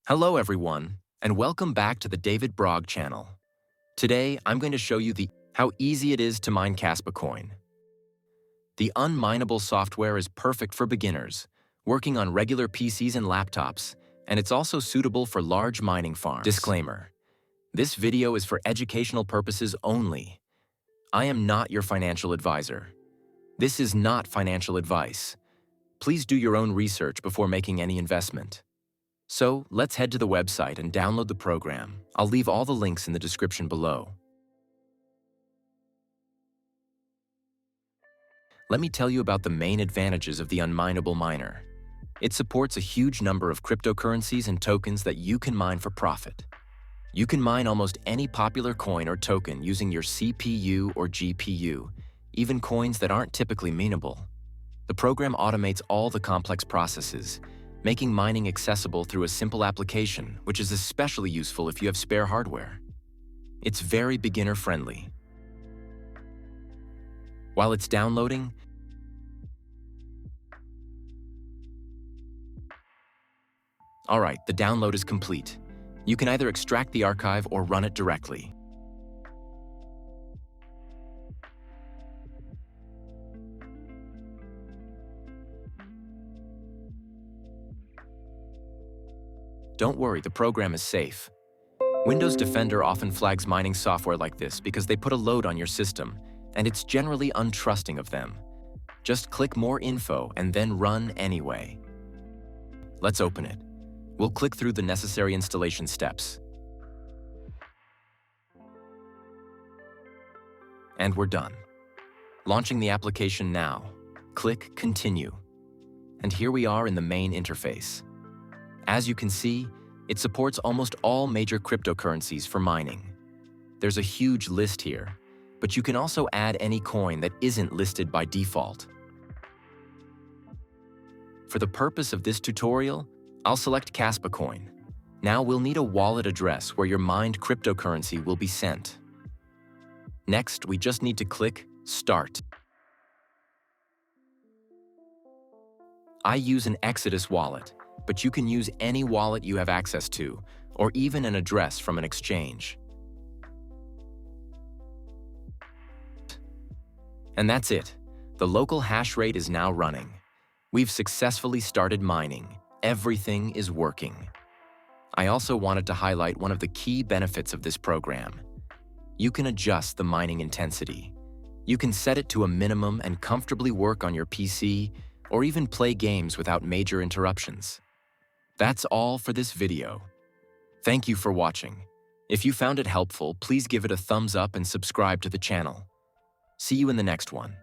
Hello everyone, and welcome back to the David Brog channel. Today, I'm going to show you how easy it is to mine Kaspa coin. The Unmineable software is perfect for beginners, working on regular PCs and laptops, and it's also suitable for large mining farms. Disclaimer: this video is for educational purposes only. I am not your financial advisor. This is not financial advice. Please do your own research before making any investment. So, let's head to the website and download the program. I'll leave all the links in the description below. Let me tell you about the main advantages of the Unmineable miner. It supports a huge number of cryptocurrencies and tokens that you can mine for profit. You can mine almost any popular coin or token using your CPU or GPU, even coins that aren't typically mineable. The program automates all the complex processes, making mining accessible through a simple application, which is especially useful if you have spare hardware. It's very beginner-friendly. While it's downloading, alright, the download is complete. You can either extract the archive or run it directly. Don't worry, the program is safe. Windows Defender often flags mining software like this because they put a load on your system, and it's generally untrusting of them. Just click More Info and then run anyway. Let's open it. We'll click through the necessary installation steps. And we're done. Launching the application now. Click Continue. And here we are in the main interface. As you can see, it supports almost all major cryptocurrencies for mining. There's a huge list here, but you can also add any coin that isn't listed by default. For the purpose of this tutorial, I'll select Kaspa coin. Now we'll need a wallet address where your mined cryptocurrency will be sent. Next, we just need to click Start. I use an Exodus wallet, but you can use any wallet you have access to, or even an address from an exchange. And that's it. The local hash rate is now running. We've successfully started mining. Everything is working. I also wanted to highlight one of the key benefits of this program. You can adjust the mining intensity. You can set it to a minimum and comfortably work on your PC, or even play games without major interruptions. That's all for this video. Thank you for watching. If you found it helpful, please give it a thumbs up and subscribe to the channel. See you in the next one.